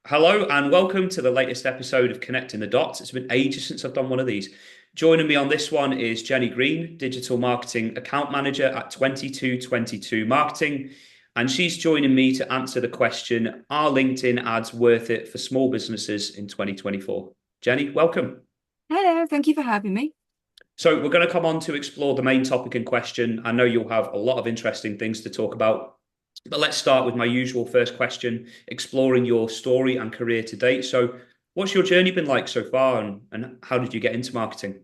Hello and welcome to the latest episode of Connecting the Dots. It's been ages since I've done one of these. Joining me on this one is Jenny Green, Digital Marketing Account Manager at 2222 Marketing. And she's joining me to answer the question, are LinkedIn ads worth it for small businesses in 2024? Jenny, welcome. Hello, thank you for having me. So we're going to come on to explore the main topic in question. I know you'll have a lot of interesting things to talk about, but let's start with my usual first question, exploring your story and career to date. So what's your journey been like so far and how did you get into marketing?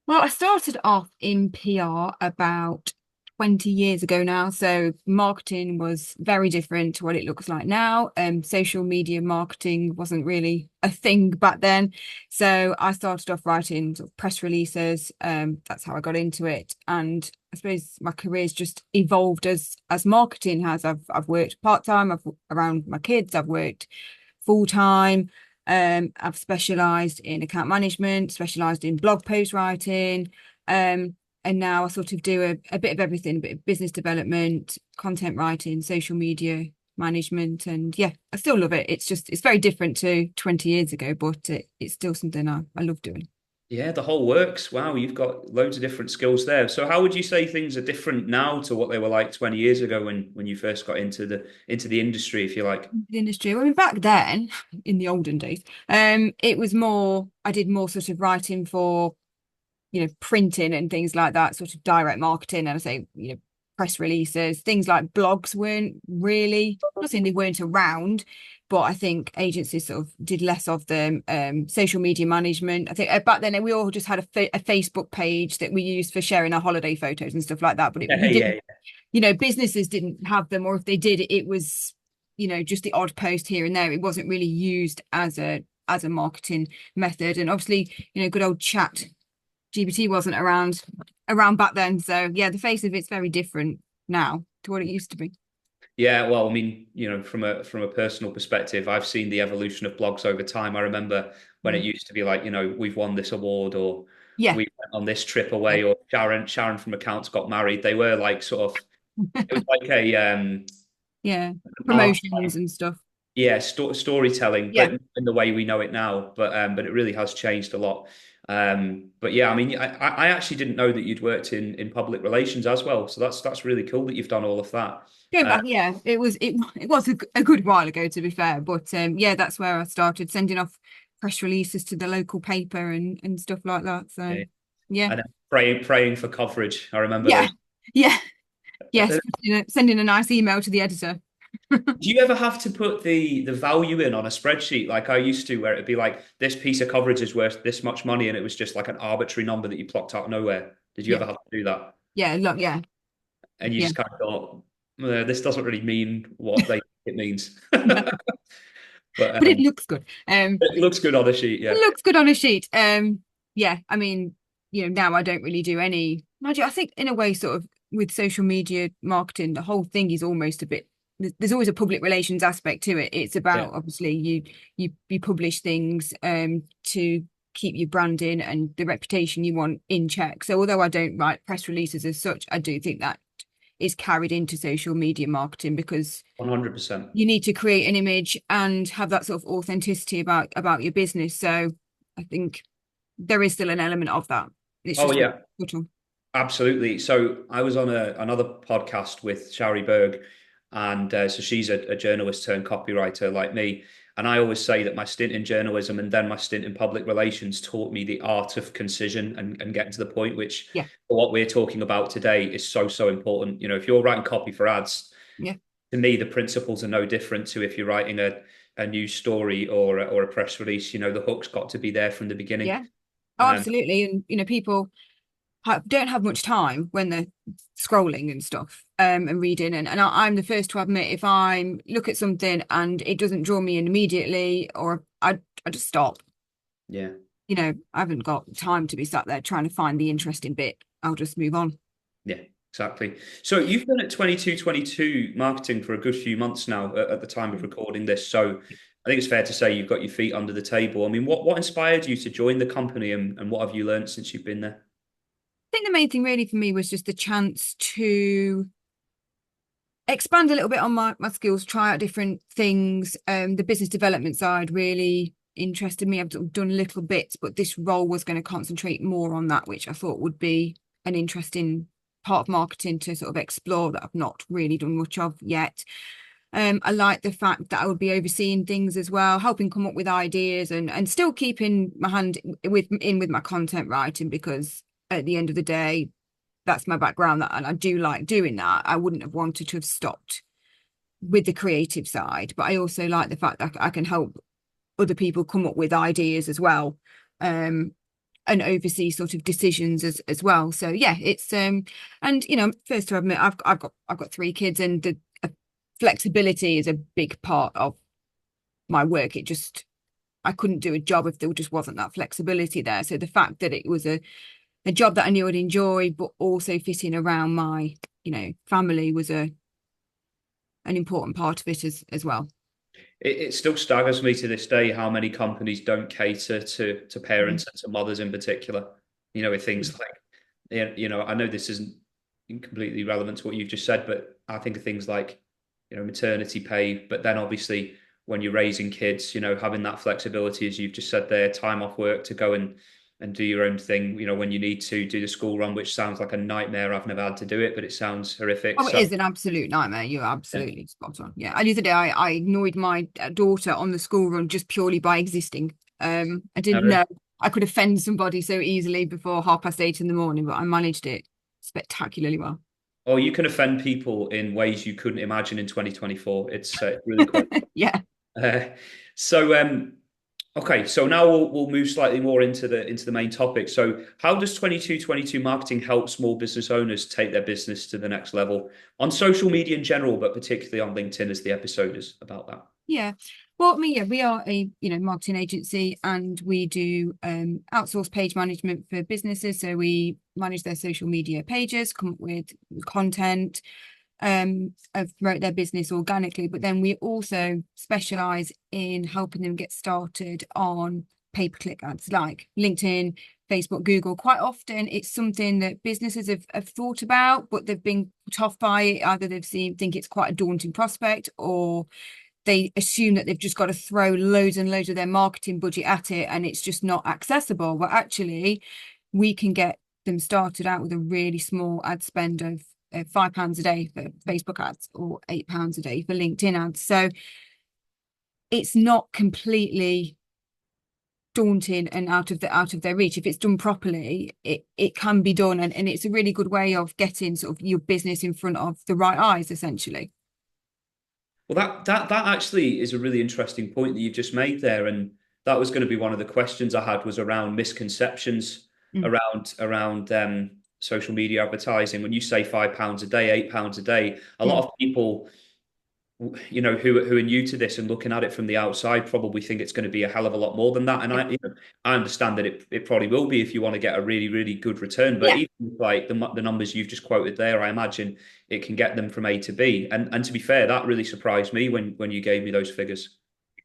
Well, I started off in PR about 20 years ago now. So marketing was very different to what it looks like now. Social media marketing wasn't really a thing back then. So I started off writing sort of press releases. That's how I got into it. And I suppose my career's just evolved as marketing has. I've worked part-time, I've around my kids, I've worked full-time. I've specialised in account management, specialised in blog post writing, and now I sort of do a bit of everything, a bit of business development, content writing, social media management, and yeah, I still love it. It's very different to 20 years ago, but it's still something I love doing. Yeah, the whole works. Wow, you've got loads of different skills there. So how would you say things are different now to what they were like 20 years ago when you first got into the industry, if you like? The industry. Well, I mean, back then, in the olden days, it was more. I did more sort of writing for printing and things like that, sort of direct marketing. And I say, press releases, things like blogs weren't really, I'm not saying they weren't around, but I think agencies sort of did less of them. Social media management. I think back then we all just had a Facebook page that we used for sharing our holiday photos and stuff like that. But Yeah, we yeah, didn't, businesses didn't have them, or if they did, it was, just the odd post here and there. It wasn't really used as a marketing method. And obviously, good old chat GPT wasn't around back then. So yeah, the face of it's very different now to what it used to be. yeah, well, I mean, from a personal perspective, I've seen the evolution of blogs over time. I remember when it Mm. used to be like, we've won this award or Yeah. we went on this trip Yeah. away or Sharon from accounts got married. They were like sort of it was like a Yeah. art, Promotions and stuff. yeah, storytelling, but Yeah. in the way we know it now. But it really has changed a lot. But yeah, I mean, I actually didn't know that you'd worked in public relations as well. So that's really cool that you've done all of that. Going Uh, back, yeah, it was a good while ago to be fair, but yeah, that's where I started sending off press releases to the local paper and stuff like that. So yeah, yeah. and then praying for coverage. I remember Yeah. those. Yeah. Yes. Uh, Sending a nice email to the editor. Do you ever have to put the value in on a spreadsheet like I used to, where it'd be like this piece of coverage is worth this much money, and it was just like an arbitrary number that you plucked out of nowhere? Did you Yeah. ever have to do that? Yeah. Look, yeah. And you Yeah. just kind of thought, this doesn't really mean what they think it means. But But it looks good. it looks good on a sheet, It yeah. looks good on a sheet. Yeah, I mean, now I don't really do any. I think in a way, sort of with social media marketing, the whole thing is almost a bit. There's always a public relations aspect to it. It's Yeah. about obviously you publish things to keep your branding and the reputation you want in check. So although I don't write press releases as such, I do think that is carried into social media marketing because 100%. you need to create an image and have that sort of authenticity about your business. So I think there is still an element of that. It's Oh just yeah, subtle. absolutely. So I was on another podcast with Shari Berg, and so she's a journalist turned copywriter like me. And I always say that my stint in journalism and then my stint in public relations taught me the art of concision and getting to the point, which Yeah, for what we're talking about today is so, so important. If you're writing copy for ads, yeah, to me, the principles are no different to if you're writing a news story or a press release. The hook's got to be there from the beginning. yeah. Oh, Um, absolutely. And people don't have much time when they're scrolling and stuff, and reading. And I'm the first to admit if I look at something and it doesn't draw me in immediately, or I just stop. yeah. I haven't got time to be sat there trying to find the interesting bit. I'll just move on. Yeah, exactly. So you've been at 2222 marketing for a good few months now at the time of recording this. So I think it's fair to say you've got your feet under the table. I mean, what inspired you to join the company and what have you learned since you've been there? Think the main thing really for me was just the chance to expand a little bit on my skills, try out different things. The business development side really interested me. I've done little bits, but this role was going to concentrate more on that, which I thought would be an interesting part of marketing to sort of explore that I've not really done much of yet. I like the fact that I would be overseeing things as well, helping come up with ideas and still keeping my hand with my content writing, because at the end of the day, that's my background, and I do like doing that. I wouldn't have wanted to have stopped with the creative side, but I also like the fact that I can help other people come up with ideas as well, and oversee sort of decisions as well. So yeah, it's and first to admit, I've got 3 kids, and the flexibility is a big part of my work. I couldn't do a job if there just wasn't that flexibility there. So the fact that it was a job that I knew I'd enjoy, but also fitting around my, family was an important part of it as well. It still staggers me to this day how many companies don't cater to Mm. parents and to mothers in particular. With things like, I know this isn't completely relevant to what you've just said, but I think of things like, maternity pay, but then obviously when you're raising kids, having that flexibility, as you've just said there, time off work to go and do your own thing, when you need to do the school run, which sounds like a nightmare. I've never had to do it, but it sounds horrific. Oh, it So is an absolute nightmare. You're yeah. absolutely spot on. Yeah. And the other day, I ignored my daughter on the school run just purely by existing. I didn't know I could offend somebody so easily before 8:30 in the morning, but I managed it spectacularly well. Or you can offend people in ways you couldn't imagine in 2024. It's really quite. Yeah. Uh, so okay, so now we'll move slightly more into the main topic. So how does 2222 marketing help small business owners take their business to the next level on social media in general, but particularly on LinkedIn, as the episode is about that? Yeah. Well, I mean, yeah, we are a marketing agency, and we do outsource page management for businesses. So we manage their social media pages, come up with content, promote their business organically. But then we also specialize in helping them get started on pay-per-click ads like LinkedIn, Facebook, Google. Quite often it's something that businesses have thought about, but they've been put off by it. Either think it's quite a daunting prospect, or they assume that they've just got to throw loads and loads of their marketing budget at it and it's just not accessible. But actually, we can get them started out with a really small ad spend of £5 a day for Facebook ads, or £8 a day for LinkedIn ads. So it's not completely daunting and out of their reach. If it's done properly, it can be done, and it's a really good way of getting sort of your business in front of the right eyes, essentially. Well, that actually is a really interesting point that you've just made there, and that was going to be one of the questions I had was around misconceptions Mm. around social media advertising. When you say £5 a day, £8 a day, a lot Mm. of people, who are new to this and looking at it from the outside probably think it's going to be a hell of a lot more than that. And Yeah. I understand that it probably will be if you want to get a really, really good return. But Yeah. even like the numbers you've just quoted there, I imagine it can get them from A to B. And to be fair, that really surprised me when you gave me those figures.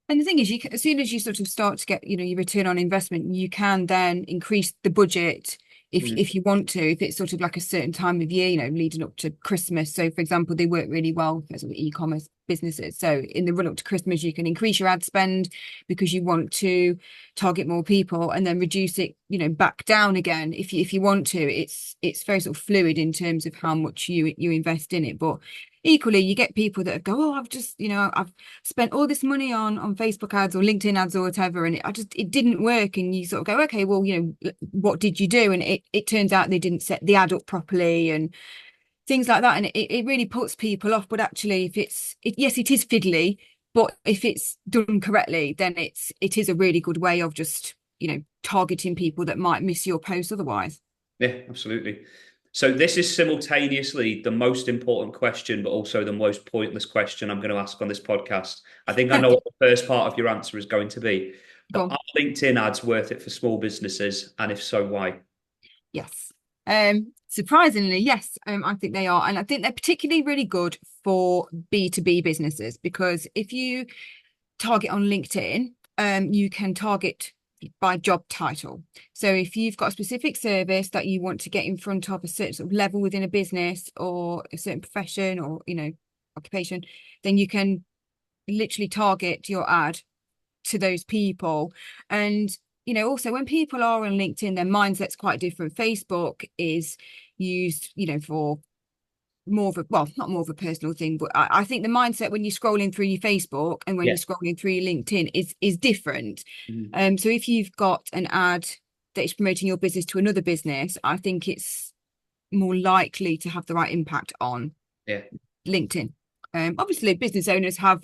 And the thing is, as soon as you sort of start to get, your return on investment, you can then increase the budget Mm. if you want to, if it's sort of like a certain time of year, leading up to Christmas. So, for example, they work really well for sort of e-commerce businesses. So, in the run up to Christmas, you can increase your ad spend because you want to target more people, and then reduce it, back down again if you want to. It's very sort of fluid in terms of how much you invest in it, but equally you get people that go, oh, I've spent all this money on Facebook ads or LinkedIn ads or whatever, and it didn't work. And you sort of go, okay, well, what did you do? And it turns out they didn't set the ad up properly and things like that. And it really puts people off. But actually, if yes, it is fiddly, but if it's done correctly, then it is a really good way of just, targeting people that might miss your post otherwise. Yeah, absolutely. So this is simultaneously the most important question, but also the most pointless question I'm going to ask on this podcast. I think I know what the first part of your answer is going to be. Go But on. are LinkedIn ads worth it for small businesses? And if so, why? Yes. Surprisingly, yes, I think they are. And I think they're particularly really good for B2B businesses, because if you target on LinkedIn, you can target by job title. So if you've got a specific service that you want to get in front of a certain sort of level within a business or a certain profession, or, occupation, then you can literally target your ad to those people. And also when people are on LinkedIn, their mindset's quite different. Facebook is used for more of a, well, not more of a personal thing, but I think the mindset when you're scrolling through your Facebook and when Yeah. you're scrolling through your LinkedIn is different. Mm. So if you've got an ad that is promoting your business to another business, I think it's more likely to have the right impact on Yeah. LinkedIn. Obviously business owners have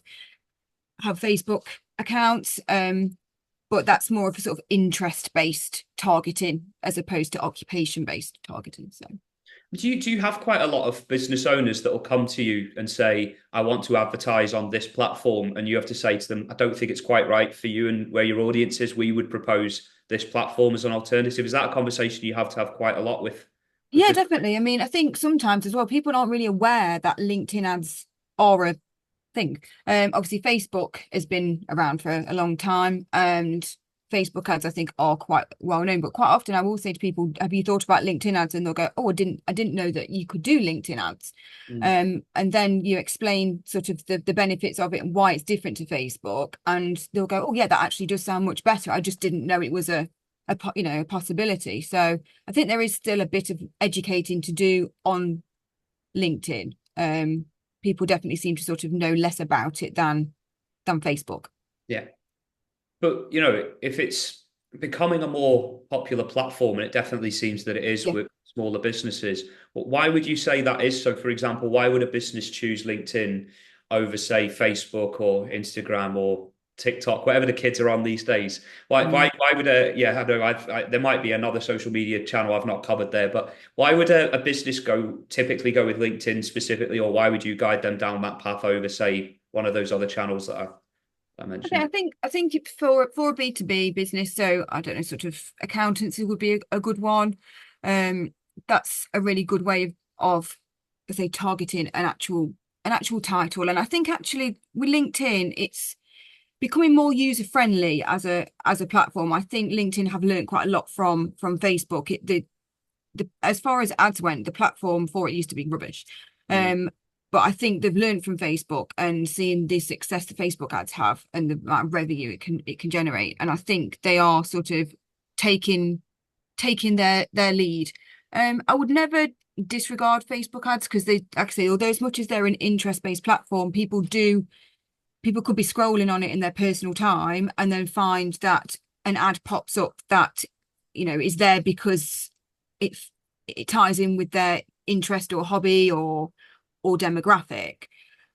Facebook accounts, but that's more of a sort of interest-based targeting as opposed to occupation-based targeting. So Do you have quite a lot of business owners that will come to you and say, I want to advertise on this platform, and you have to say to them, I don't think it's quite right for you and where your audience is. We would propose this platform as an alternative. Is that a conversation you have to have quite a lot with yeah, business? definitely. I mean, I think sometimes as well, people aren't really aware that LinkedIn ads are a thing. Obviously, Facebook has been around for a long time, and Facebook ads I think are quite well known. But quite often, I will say to people, "Have you thought about LinkedIn ads?" And they'll go, "Oh, I didn't know that you could do LinkedIn ads." Mm. And then you explain sort of the benefits of it and why it's different to Facebook, and they'll go, "Oh, yeah, that actually does sound much better. I just didn't know it was a possibility." So I think there is still a bit of educating to do on LinkedIn. People definitely seem to sort of know less about it than Facebook. Yeah. But if it's becoming a more popular platform, and it definitely seems that it is Yeah. with smaller businesses, but why would you say that is? So, for example, why would a business choose LinkedIn over, say, Facebook or Instagram or TikTok, whatever the kids are on these days? Why Mm. why why would yeah, I know there might be another social media channel I've not covered there, but why would a business typically go with LinkedIn specifically, or why would you guide them down that path over, say, one of those other channels that I Okay, mentioned? I think for a B2B business, so I don't know, sort of accountancy would be a good one. Um, that's a really good way of let's say targeting an actual title. And I think actually with LinkedIn, it's becoming more user friendly as a platform. I think LinkedIn have learned quite a lot from Facebook. The as far as ads went, the platform for it used to be rubbish. Mm. But I think they've learned from Facebook and seeing the success the Facebook ads have and the amount of revenue it can generate. And I think they are sort of taking taking their lead. I would never disregard Facebook ads because they actually, although as much as they're an interest-based platform, people could be scrolling on it in their personal time and then find that an ad pops up that is there because it it ties in with their interest or hobby or demographic.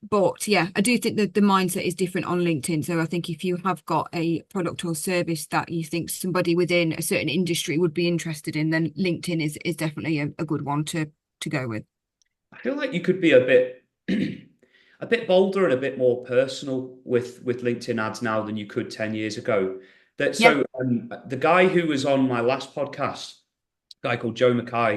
But yeah, I do think that the mindset is different on LinkedIn. So I think if you have got a product or service that you think somebody within a certain industry would be interested in, then LinkedIn is definitely a good one to go with. I feel like you could be a bit a bit bolder and a bit more personal with LinkedIn ads now than you could 10 years ago. That Yeah, so the guy who was on my last podcast, a guy called Joe Mackay,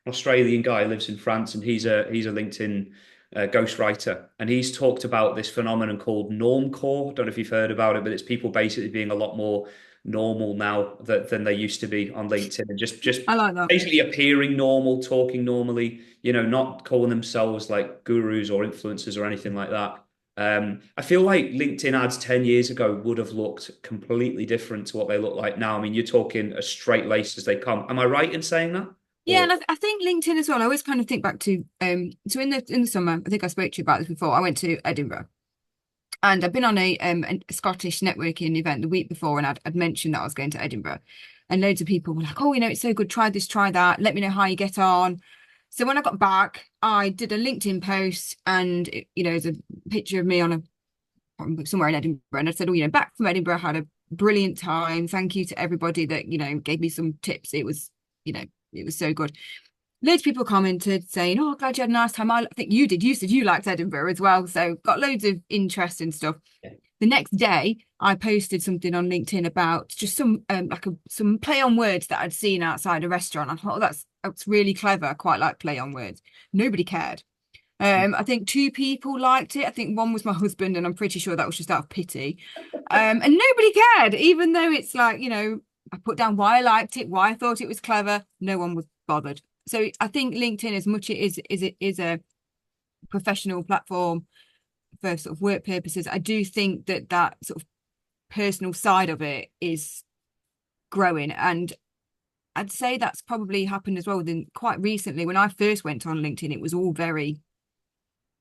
an Australian guy, lives in France, and he's a LinkedIn ghostwriter, and he's talked about this phenomenon called normcore. Don't know if you've heard about it, but it's people basically being a lot more normal now than they used to be on LinkedIn, and just I like that. basically appearing normal, talking normally, not calling themselves like gurus or influencers or anything like that. I feel like LinkedIn ads 10 years ago would have looked completely different to what they look like now. I mean, you're talking as straight laced as they come. Am I right in saying that? Yeah, Or and I think LinkedIn as well. I always kind of think back to so in the summer, I think I spoke to you about this before. I went to Edinburgh and I'd been on a Scottish networking event the week before, and I'd mentioned that I was going to Edinburgh, and loads of people were like, "Oh, it's so good. Try this, try that. Let me know how you get on." So when I got back, I did a LinkedIn post, and it's a picture of me somewhere in Edinburgh, and I said, "Oh, back from Edinburgh, had a brilliant time. Thank you to everybody that gave me some tips. It was so good." Loads of people commented saying, "Oh, glad you had a nice time." I think you did. You said you liked Edinburgh as well, so got loads of interest and stuff. yeah. The next day, I posted something on LinkedIn about just some play on words that I'd seen outside a restaurant. I thought, "Oh, that's really clever. I quite like play on words." Nobody cared. I think two people liked it. I think one was my husband, and I'm pretty sure that was just out of pity. And nobody cared, even though it's like, I put down why I liked it, why I thought it was clever. No one was bothered. So I think LinkedIn, as much it is a professional platform, for sort of work purposes. I do think that that sort of personal side of it is growing, and I'd say that's probably happened as well within quite recently. When I first went on LinkedIn, it was all very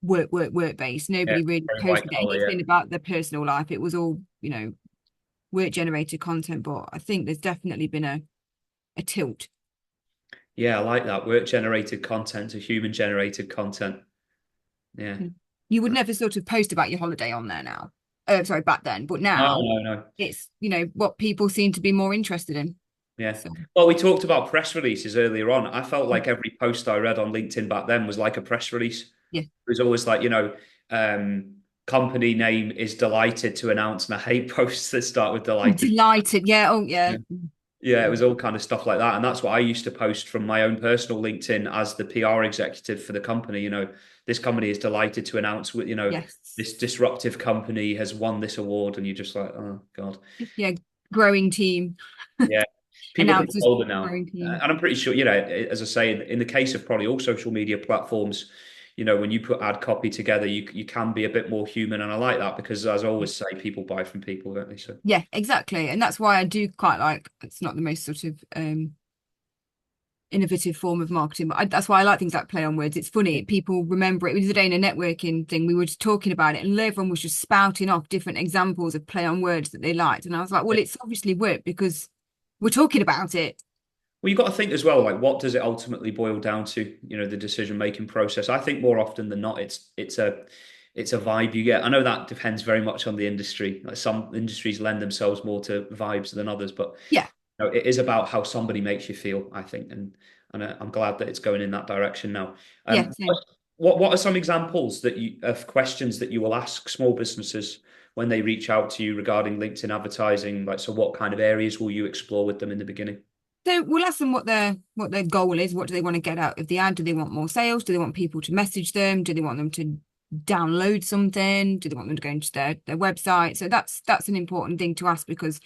work based. Yeah, Nobody really very white posted collar, yeah. anything about their personal life. It was all, work generated content. But I think there's definitely been a tilt. Yeah, I like that. Work generated content to human generated content. Yeah. You would never sort of post about your holiday on there now. Sorry, back then, but No, now no, no. it's, what people seem to be more interested in. Yeah. So Well, we talked about press releases earlier on. I felt like every post I read on LinkedIn back then was like a press release. It yeah, was always like, company name is delighted to announce, and I hate posts that start with I'm delighted. delighted. Yeah. Oh, yeah. Yeah, it was all kind of stuff like that. And that's what I used to post from my own personal LinkedIn as the PR executive for the company. This company is delighted to announce, Yes. this disruptive company has won this award. And you're just like, oh, God. Yeah. Growing team. Yeah. People are getting Announcers older now. growing team. And I'm pretty sure, as I say, in the case of probably all social media platforms, when you put ad copy together, you can be a bit more human. And I like that because, as I always say, people buy from people, don't they? So, Yeah, exactly. And that's why I do quite like, it's not the most sort of innovative form of marketing, but that's why I like things like play on words. It's funny, people remember it. It was the day in a networking thing, we were just talking about it, and everyone was just spouting off different examples of play on words that they liked. And I was like, well, it's obviously worked because we're talking about it. well, you've got to think as well, like what does it ultimately boil down to? The decision making process. I think more often than not, it's a vibe you get. I know that depends very much on the industry. Like some industries lend themselves more to vibes than others, but Yeah, it is about how somebody makes you feel, I think, and I'm glad that it's going in that direction now. yeah, Um, same. what are some examples of questions that you will ask small businesses when they reach out to you regarding LinkedIn advertising? Like, so what kind of areas will you explore with them in the beginning? So we'll ask them what their goal is. What do they want to get out of the ad? Do they want more sales? Do they want people to message them? Do they want them to download something? Do they want them to go into their website? So that's an important thing to ask, because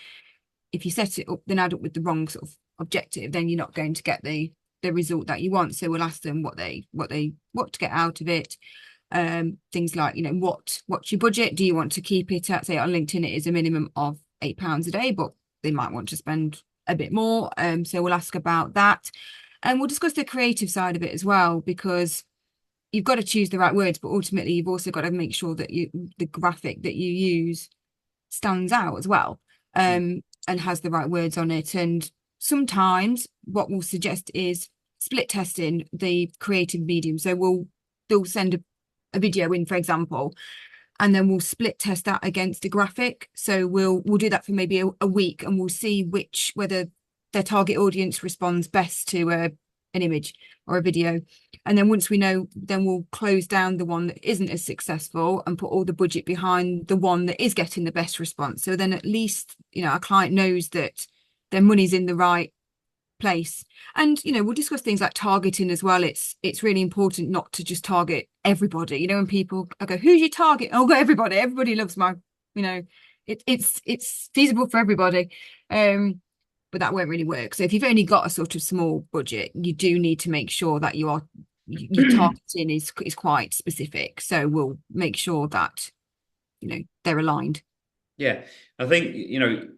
if you set it up, then add up with the wrong sort of objective, then you're not going to get the result that you want. So we'll ask them what to get out of it. Things like, what's your budget? Do you want to keep it at, say on LinkedIn, it is a minimum of £8 a day, but they might want to spend a bit more. So we'll ask about that. And we'll discuss the creative side of it as well, because you've got to choose the right words, but ultimately you've also got to make sure that the graphic that you use stands out as well, and has the right words on it. And sometimes what we'll suggest is split testing the creative medium. So they'll send a video in, for example, and then we'll split test that against a graphic. So we'll do that for maybe a week, and we'll see whether their target audience responds best to an image or a video. And then once we know, then we'll close down the one that isn't as successful and put all the budget behind the one that is getting the best response. So then at least, our client knows that their money's in the right place. And we'll discuss things like targeting as well. It's really important not to just target everybody. When people, I go, who's your target? Oh, everybody loves my, it's feasible for everybody. But that won't really work. So if you've only got a sort of small budget, you do need to make sure that your targeting is quite specific. So we'll make sure that they're aligned. Yeah, I think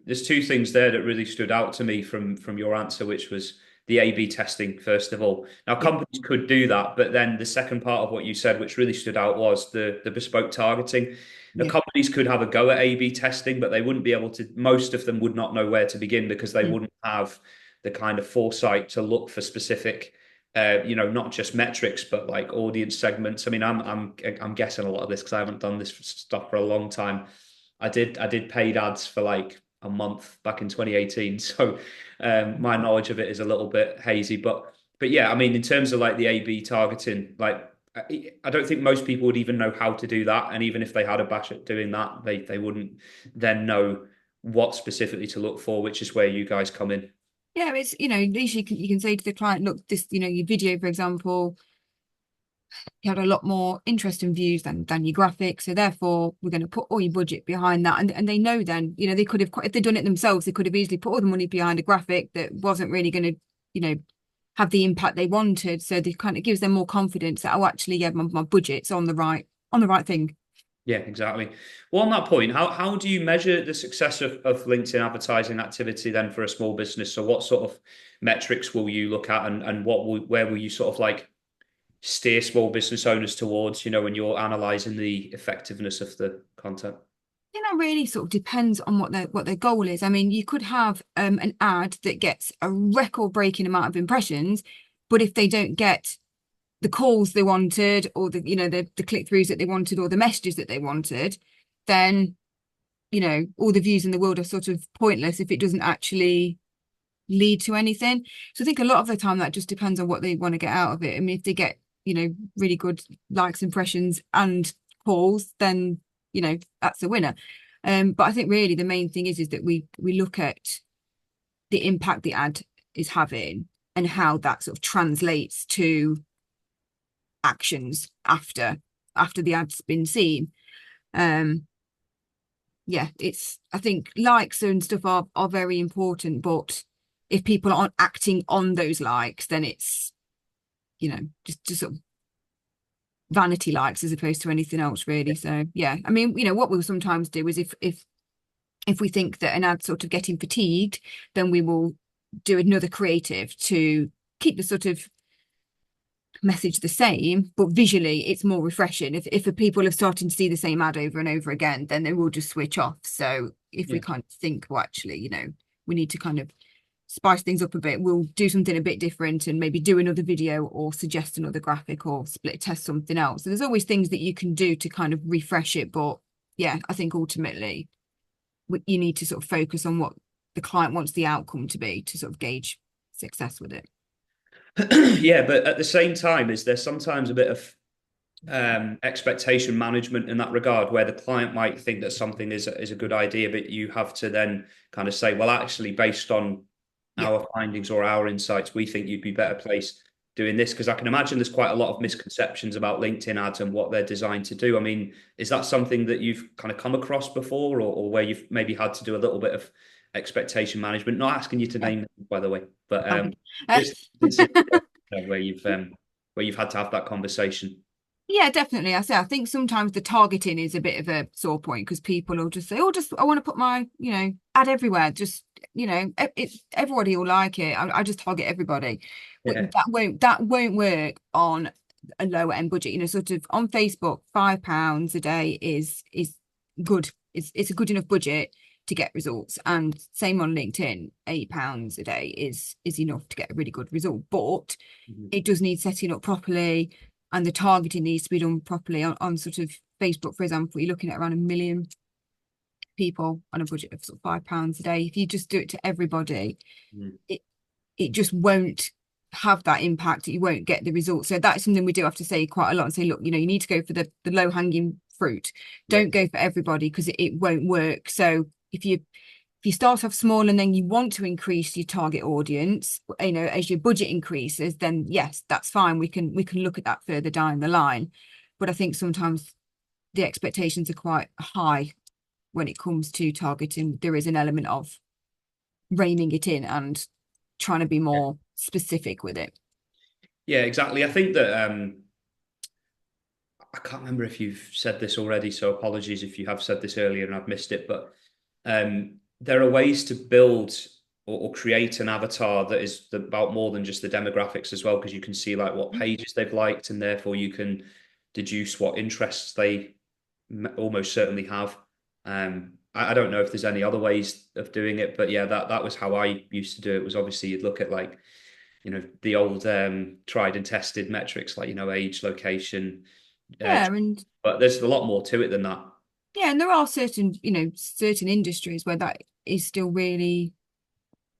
there's two things there that really stood out to me from your answer, which was the A/B testing first of all. Now, Yeah, companies could do that, but then the second part of what you said, which really stood out, was the bespoke targeting. Now, yeah, companies could have a go at A/B testing, but they wouldn't be able to. Most of them would not know where to begin because they mm, wouldn't have the kind of foresight to look for specific. Not just metrics, but like audience segments. I mean, I'm guessing a lot of this because I haven't done this stuff for a long time. I did paid ads for like a month back in 2018, so my knowledge of it is a little bit hazy. But yeah, I mean, in terms of like the A/B targeting, like I don't think most people would even know how to do that, and even if they had a bash at doing that, they wouldn't then know what specifically to look for, which is where you guys come in. yeah. It's at least you can say to the client, look, this your video, for example, you had a lot more interest in views than your graphics, so therefore we're going to put all your budget behind that. And they know then, they could have, if they'd done it themselves, they could have easily put all the money behind a graphic that wasn't really going to have the impact they wanted. So they kind of gives them more confidence that, oh, actually, yeah, my budget's on the right thing. Yeah, exactly. Well, on that point, how do you measure the success of LinkedIn advertising activity then for a small business? So what sort of metrics will you look at, and where will you sort of like steer small business owners towards, when you're analyzing the effectiveness of the content? That really sort of depends on what their goal is. I mean, you could have an ad that gets a record-breaking amount of impressions, but if they don't get the calls they wanted, or the click-throughs that they wanted, or the messages that they wanted, then all the views in the world are sort of pointless if it doesn't actually lead to anything. So I think a lot of the time that just depends on what they want to get out of it. I mean, if they get, really good likes, impressions, and calls, then, that's a winner. But I think really the main thing is that we look at the impact the ad is having and how that sort of translates to actions after the ad's been seen. Yeah, I think likes and stuff are very important, but if people aren't acting on those likes, then it's, just sort of vanity likes as opposed to anything else really. So yeah, I mean, what we'll sometimes do is if we think that an ad's sort of getting fatigued, then we will do another creative to keep the sort of message the same, but visually it's more refreshing. If the people are starting to see the same ad over and over again, then they will just switch off. So if we Yeah. kind of think, well, actually, we need to kind of spice things up a bit, we'll do something a bit different and maybe do another video or suggest another graphic or split test something else. So there's always things that you can do to kind of refresh it. But yeah, I think ultimately you need to sort of focus on what the client wants the outcome to be to sort of gauge success with it. Yeah, but at the same time, is there sometimes a bit of expectation management in that regard, where the client might think that something is a good idea, but you have to then kind of say, well, actually, based on Yeah. our findings or our insights, we think you'd be better placed doing this. Because I can imagine there's quite a lot of misconceptions about LinkedIn ads and what they're designed to do. I mean, is that something that you've kind of come across before, or where you've maybe had to do a little bit of expectation management? Not asking you to Yeah. name them, by the way, but Fine. just where you've had to have that conversation. Yeah, definitely. I think sometimes the targeting is a bit of a sore point because people will just say, "Oh, just I want to put my, ad everywhere. Just, everybody will like it. I just target everybody." But Yeah. that won't work on a lower end budget. Sort of on Facebook, £5 a day is good. It's a good enough budget to get results. And same on LinkedIn, £8 a day is enough to get a really good result. But Mhm. it does need setting up properly, and the targeting needs to be done properly on sort of Facebook, for example. You're looking at around 1 million people on a budget of sort of £5 a day. If you just do it to everybody, Mhm. it it just won't have that impact. You won't get the results. So that's something we do have to say quite a lot and say, look, you need to go for the low hanging fruit. Yeah. Don't go for everybody because it won't work. So if you start off small and then you want to increase your target audience, as your budget increases, then yes, that's fine. We can look at that further down the line. But I think sometimes the expectations are quite high when it comes to targeting. There is an element of reining it in and trying to be more specific with it. Yeah, exactly. I think that I can't remember if you've said this already, so apologies if you have said this earlier and I've missed it, but there are ways to build or create an avatar that is about more than just the demographics as well, because you can see like what pages they've liked, and therefore you can deduce what interests they almost certainly have. I don't know if there's any other ways of doing it, but yeah, that was how I used to do it. Was obviously you'd look at like the old tried and tested metrics like age, location, uh, Yeah, and but there's a lot more to it than that. yeah, and there are certain industries where that is still really,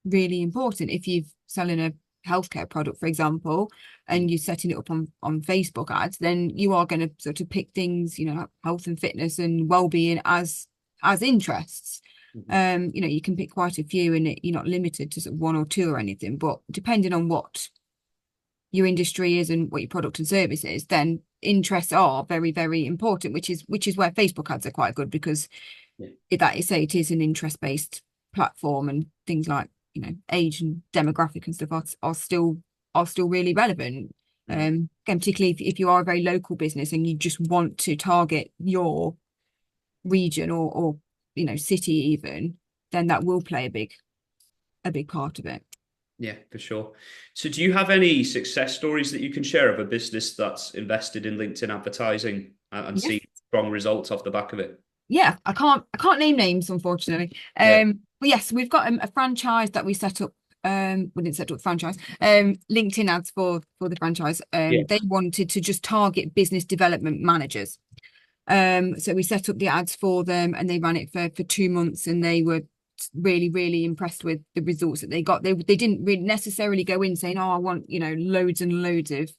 really important. If you're selling a healthcare product, for example, and you're setting it up on Facebook ads, then you are going to sort of pick things, health and fitness and well-being as interests. Mhm. You can pick quite a few, and you're not limited to sort of one or two or anything. But depending on what your industry is and what your product and service is, then interests are very, very important, which is where Facebook ads are quite good because Yeah. that is say it is an interest-based platform, and things like age and demographic and stuff are still really relevant. Mhm. Again, particularly if you are a very local business and you just want to target your region or city even, then that will play a big part of it. Yeah, for sure. So do you have any success stories that you can share of a business that's invested in LinkedIn advertising and Yes. seen strong results off the back of it? Yeah, I can't name names, unfortunately. Yeah. But yes, we've got a franchise that we set up. We didn't set up the franchise. LinkedIn ads for the franchise. Yeah. They wanted to just target business development managers. So we set up the ads for them, and they ran it for 2 months, and they were really, really impressed with the results that they got. They didn't really necessarily go in saying, "Oh, I want, loads and loads of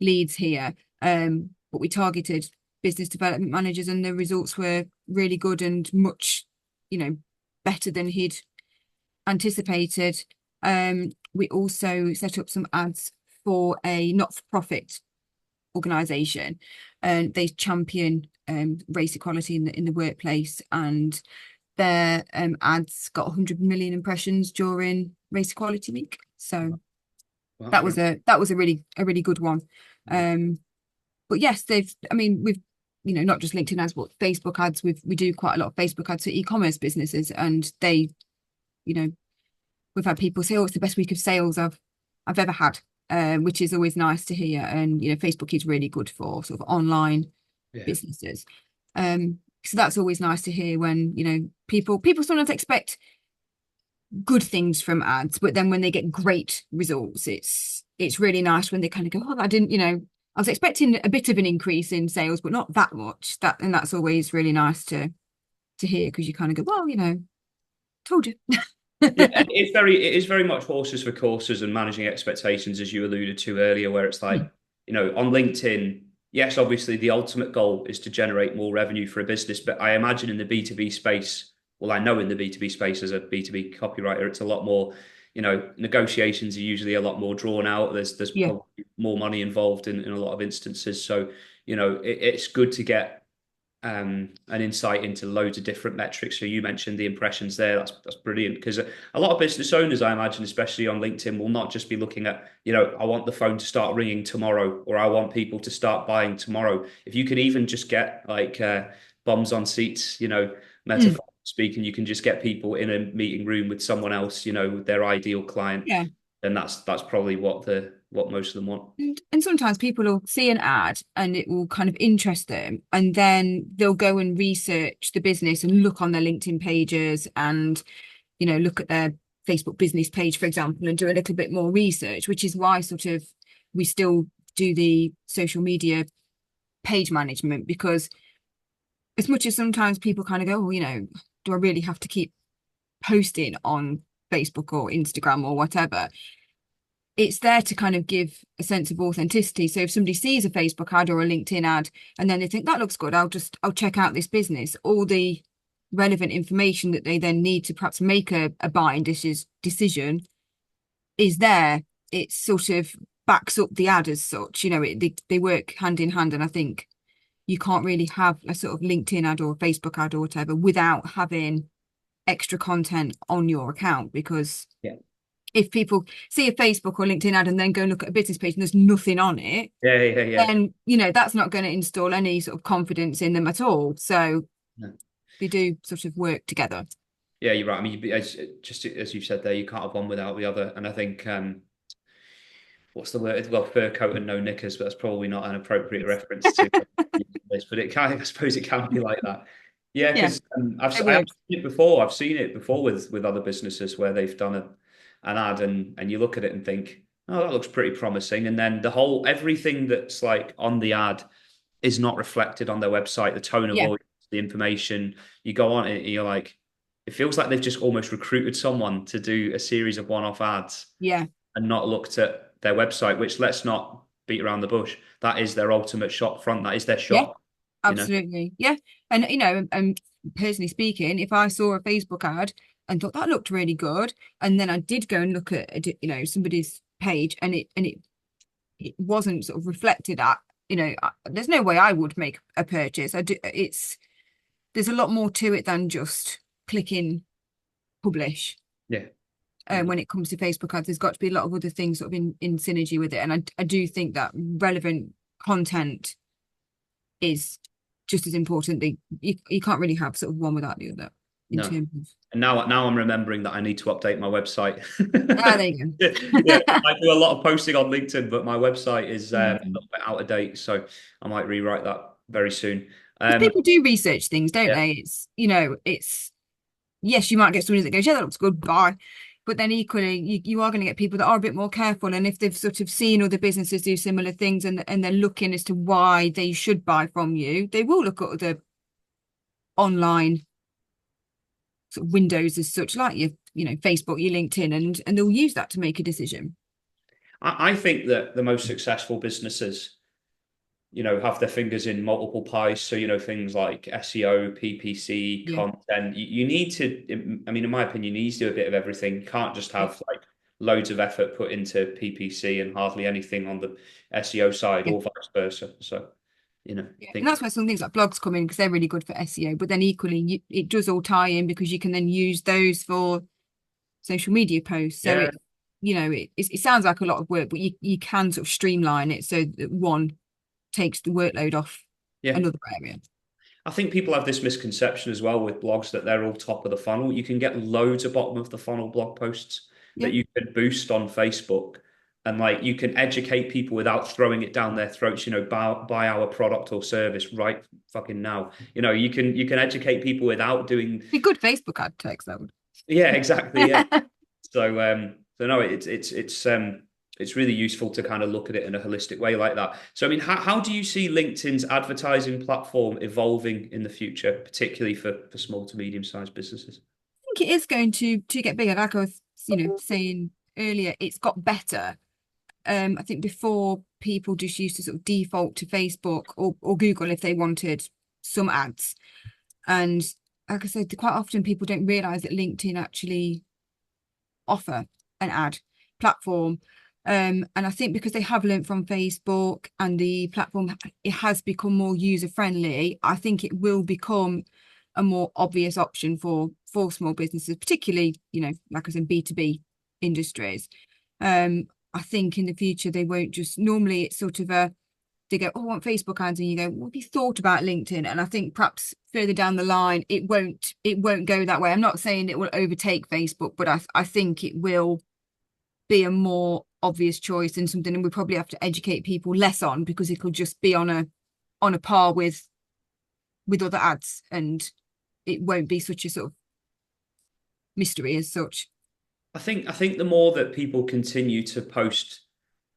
leads here." But we targeted business development managers, and the results were really good and much, better than he'd anticipated. We also set up some ads for a not-for-profit organization, and they champion race equality in the workplace, and their ads got 100 million impressions during Race Equality Week. So Well, that's that really was a really good one. But yes, I mean, we've, not just LinkedIn ads, but Facebook ads. We do quite a lot of Facebook ads for e-commerce businesses, and they, you know, we've had people say, "Oh, it's the best week of sales I've ever had," which is always nice to hear. And Facebook is really good for sort of online yeah. businesses. So that's always nice to hear when, people sometimes expect good things from ads, but then when they get great results, it's really nice when they kind of go, "Oh, I didn't, I was expecting a bit of an increase in sales, but not that much." That's always really nice to hear, because you kind of go, "Well, told you." Yeah, and it is very much horses for courses and managing expectations, as you alluded to earlier, where it's like, on LinkedIn, yes, obviously the ultimate goal is to generate more revenue for a business, but I imagine in the B2B space, well, I know in the B2B space as a B2B copywriter, it's a lot more, negotiations are usually a lot more drawn out. There's Yeah, probably more money involved in a lot of instances. So, it's good to get an insight into loads of different metrics. So you mentioned the impressions there. That's brilliant, because a lot of business owners, I imagine, especially on LinkedIn, will not just be looking at, I want the phone to start ringing tomorrow, or I want people to start buying tomorrow. If you can even just get like bums on seats, mm, metaphor speaking, you can just get people in a meeting room with someone else, their ideal client, yeah. then that's probably what most of them want. And sometimes people will see an ad and it will kind of interest them, and then they'll go and research the business and look on their LinkedIn pages, and look at their Facebook business page, for example, and do a little bit more research, which is why sort of we still do the social media page management, because as much as sometimes people kind of go, "Oh, do I really have to keep posting on Facebook or Instagram or whatever?" It's there to kind of give a sense of authenticity. So if somebody sees a Facebook ad or a LinkedIn ad, and then they think that looks good, I'll check out this business, all the relevant information that they then need to perhaps make a buying decision is there. It sort of backs up the ad as such. They work hand in hand, and I think you can't really have a sort of LinkedIn ad or a Facebook ad or whatever without having extra content on your account, because Yeah. if people see a Facebook or LinkedIn ad and then go and look at a business page and there's nothing on it, Yeah, yeah, yeah. then that's not going to install any sort of confidence in them at all. So Yeah. they do sort of work together. Yeah, you're right. I mean, just as you said there, you can't have one without the other. And I think, what's the word? Well, fur coat and no knickers, but that's probably not an appropriate reference to this. But it can, I suppose, it can be like that. Yeah, Yeah, because it I have works. seen it before. I've seen it before with other businesses where they've done an ad, and you look at it and think, oh, that looks pretty promising. And then everything that's like on the ad is not reflected on their website. The tone of Yeah, voice, the information. You go on it, and you're like, it feels like they've just almost recruited someone to do a series of one-off ads yeah, and not looked at their website, which, let's not beat around the bush. That is their ultimate shop front. That is their yeah, shop, you know? absolutely. Yeah. And and personally speaking, if I saw a Facebook ad and thought that looked really good, and then I did go and look at somebody's page, and it wasn't sort of reflected at, there's no way I would make a purchase. There's a lot more to it than just clicking publish. Yeah. When it comes to Facebook ads, there's got to be a lot of other things sort of in synergy with it. And I do think that relevant content is just as important. You can't really have sort of one without the other in No. terms of. And now I'm remembering that I need to update my website. Ah, there you Yeah, go. I do a lot of posting on LinkedIn, but my website is a Mm. little bit out of date, so I might rewrite that very soon. Because people do research things, don't Yeah, they? It's yes, you might get somebody that goes, yeah, that looks good, bye. But then equally, you are going to get people that are a bit more careful. And if they've sort of seen other businesses do similar things and they're looking as to why they should buy from you, they will look at other online sort of windows as such, like Facebook, your LinkedIn, and they'll use that to make a decision. I think that the most successful businesses, have their fingers in multiple pies. So, things like SEO, PPC, Yeah. content. You need to, I mean, in my opinion, you need to do a bit of everything. You can't just Yeah. have like loads of effort put into PPC and hardly anything on the SEO side Yeah. or vice versa. So, I Yeah. And think, that's where some things like blogs come in because they're really good for SEO. But then equally, it does all tie in because you can then use those for social media posts. So yeah, it sounds like a lot of work, but you can sort of streamline it so that one takes the workload off yeah. another area. I think people have this misconception as well with blogs that they're all top of the funnel. You can get loads of bottom of the funnel blog posts that Yeah. you can boost on Facebook, and like you can educate people without throwing it down their throats, buy our product or service right fucking now. You can educate people without doing. Be good Facebook ad text, that would. Yeah, exactly. Yeah. So no, it's really useful to kind of look at it in a holistic way like that. So I mean, how do you see LinkedIn's advertising platform evolving in the future, particularly for small to medium sized businesses? I think it is going to get bigger. Like I was, saying earlier, it's got better. I think before people just used to sort of default to Facebook or Google if they wanted some ads. And like I said, quite often people don't realize that LinkedIn actually offer an ad platform. And I think because they have learned from Facebook and the platform, it has become more user friendly. I think it will become a more obvious option for small businesses, particularly, like I said, B2B industries. I think in the future they won't just normally it's sort of they go, oh, I want Facebook ads, and you go, well, have you thought about LinkedIn? And I think perhaps further down the line it won't go that way. I'm not saying it will overtake Facebook, but I think it will be a more obvious choice and something, and we probably have to educate people less on because it'll just be on a par with other ads, and it won't be such a sort of mystery as such. I think the more that people continue to post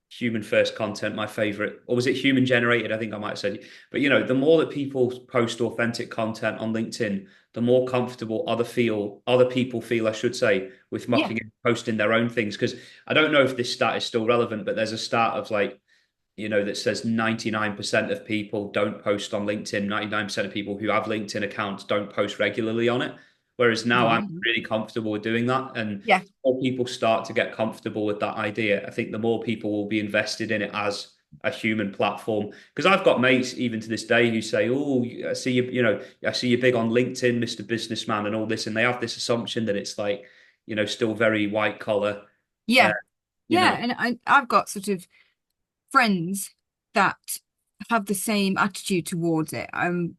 human first content, my favorite, or was it human generated? I think I might have said, but the more that people post authentic content on LinkedIn, the more comfortable other people feel, I should say, with Yeah. mucking and posting their own things. Because I don't know if this stat is still relevant, but there's a stat of like, that says 99% of people don't post on LinkedIn. 99% of people who have LinkedIn accounts don't post regularly on it. Whereas now I'm Right. really comfortable with doing that. And Yeah. more people start to get comfortable with that idea, I think the more people will be invested in it as a human platform. Because I've got mates even to this day who say, "Oh, I see you, I see you're big on LinkedIn, Mr. Businessman, and all this," and they have this assumption that it's like, still very white collar. Uh, Yeah. you know, Yeah. And I've got sort of friends that have the same attitude towards it. I'm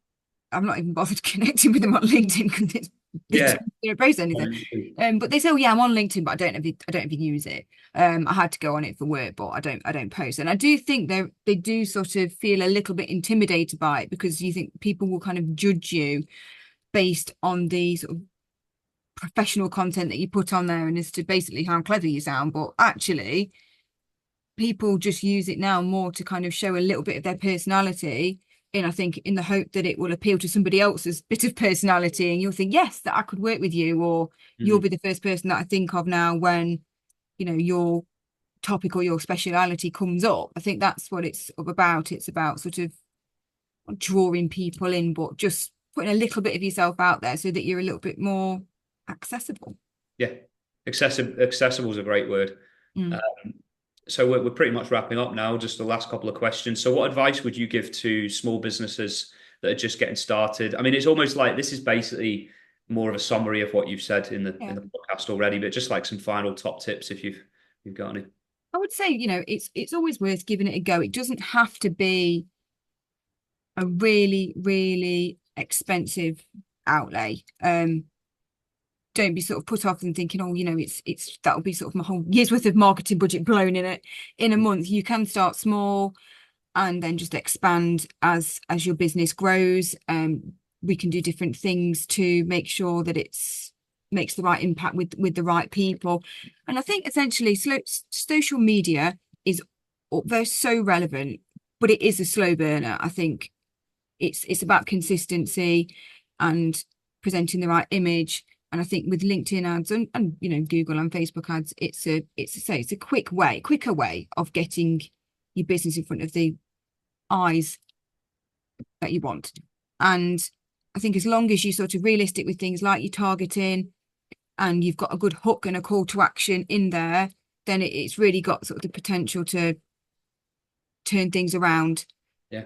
not even bothered connecting with them on LinkedIn because they yeah. don't post anything. But they say, "Oh yeah, I'm on LinkedIn, but I don't even use it. I had to go on it for work, but I don't post." And I do think they do sort of feel a little bit intimidated by it because you think people will kind of judge you based on the sort of professional content that you put on there and as to basically how clever you sound. But actually, people just use it now more to kind of show a little bit of their personality. And I think in the hope that it will appeal to somebody else's bit of personality, and you'll think, yes, that I could work with you, or you'll Mhm. be the first person that I think of now when, your topic or your speciality comes up. I think that's what it's about. It's about sort of drawing people in, but just putting a little bit of yourself out there so that you're a little bit more accessible. Yeah, accessible is a great word. Mm. Um, so we're pretty much wrapping up now. Just the last couple of questions. So, what advice would you give to small businesses that are just getting started? I mean, it's almost like this is basically more of a summary of what you've said in the Yeah. in the podcast already, but just like some final top tips if you've got any. I would say, it's always worth giving it a go. It doesn't have to be a really, really expensive outlay. Don't be sort of put off and thinking, oh, it's that'll be sort of my whole year's worth of marketing budget blown in a month. You can start small and then just expand as your business grows. We can do different things to make sure that it's makes the right impact with the right people. And I think essentially social media is they're so relevant, but it is a slow burner. I think it's about consistency and presenting the right image. And I think with LinkedIn ads and Google and Facebook ads, it's a quicker way of getting your business in front of the eyes that you want. And I think as long as you're sort of realistic with things like your targeting and you've got a good hook and a call to action in there, then it's really got sort of the potential to turn things around. Yeah.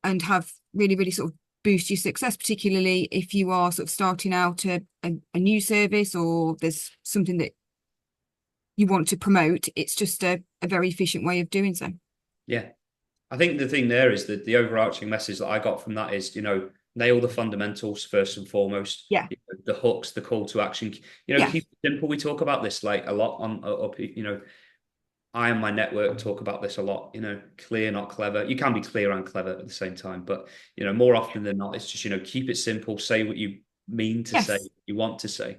And have really, really sort of boost your success, particularly if you are sort of starting out a new service or there's something that you want to promote. It's just a very efficient way of doing so. Yeah. I think the thing there is that the overarching message that I got from that is, nail the fundamentals first and foremost. Yeah. The hooks, the call to action. Yeah. Keep it simple. We talk about this like a lot on up. I and my network talk about this a lot. Clear, not clever. You can be clear and clever at the same time, but more often than not, it's just keep it simple. Say what you mean to say, Yes. what you want to say.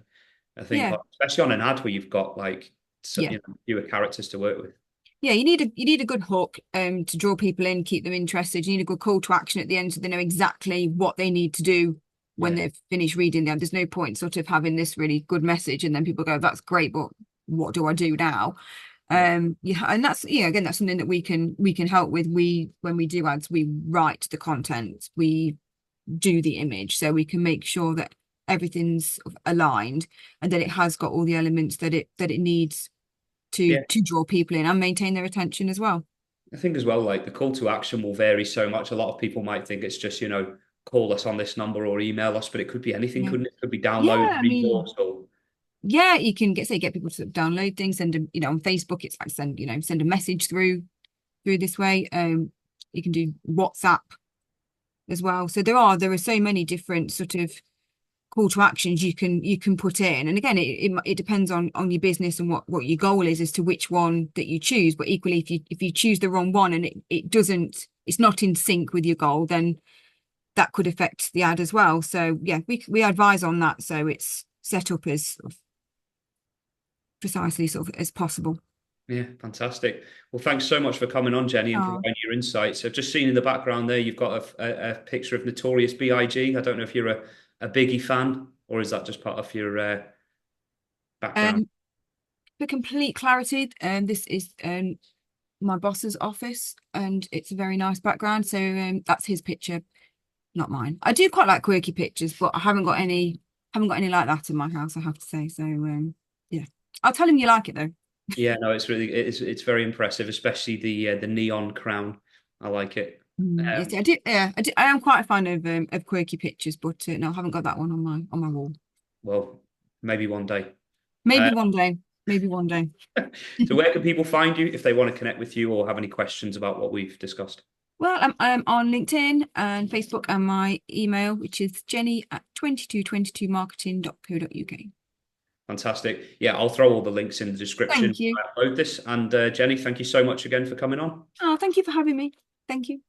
I think, Yeah. especially on an ad where you've got like Yeah. fewer characters to work with. Yeah, you need a good hook to draw people in, keep them interested. You need a good call to action at the end so they know exactly what they need to do when Yeah. they've finished reading them. There's no point sort of having this really good message and then people go, that's great, but what do I do now? Yeah, and that's again, that's something that we can help with. When we do ads, we write the content, we do the image, so we can make sure that everything's aligned and that it has got all the elements that it needs to draw people in and maintain their attention as well. I think as well, like the call to action will vary so much. A lot of people might think it's just, call us on this number or email us, but it could be anything, Yeah. couldn't it? It could be Yeah, download, I mean, resource, or yeah, you can get people to sort of download things, send them, on Facebook, it's like send a message through this way. You can do WhatsApp as well. So there are so many different sort of call to actions you can put in. And again, it depends on your business and what your goal is as to which one that you choose. But equally, if you choose the wrong one and it's not in sync with your goal, then that could affect the ad as well. So yeah, we advise on that. So it's set up as sort of precisely sort of as possible. yeah, fantastic. Well, thanks so much for coming on, Jenny, and Oh, providing your insights. I've just seen in the background there, you've got a picture of Notorious B.I.G. I don't know if you're a Biggie fan, or is that just part of your background? um, for complete clarity, this is my boss's office, and it's a very nice background. So that's his picture, not mine. I do quite like quirky pictures, but I haven't got any like that in my house, I have to say. So yeah, I'll tell him you like it though. Yeah, no, it's very impressive, especially the neon crown. I like it. Yes, I do. Yeah, I am quite a fan of quirky pictures, but no, I haven't got that one on my wall. Well, maybe one day. Maybe Uh, one day. Maybe one day. so where can people find you if they want to connect with you or have any questions about what we've discussed? Well, I'm on LinkedIn and Facebook, and my email, which is jenny@2222marketing.co.uk. Fantastic. Yeah, I'll throw all the links in the description. Thank you. I upload this. And Jenny, thank you so much again for coming on. Oh, thank you for having me. Thank you.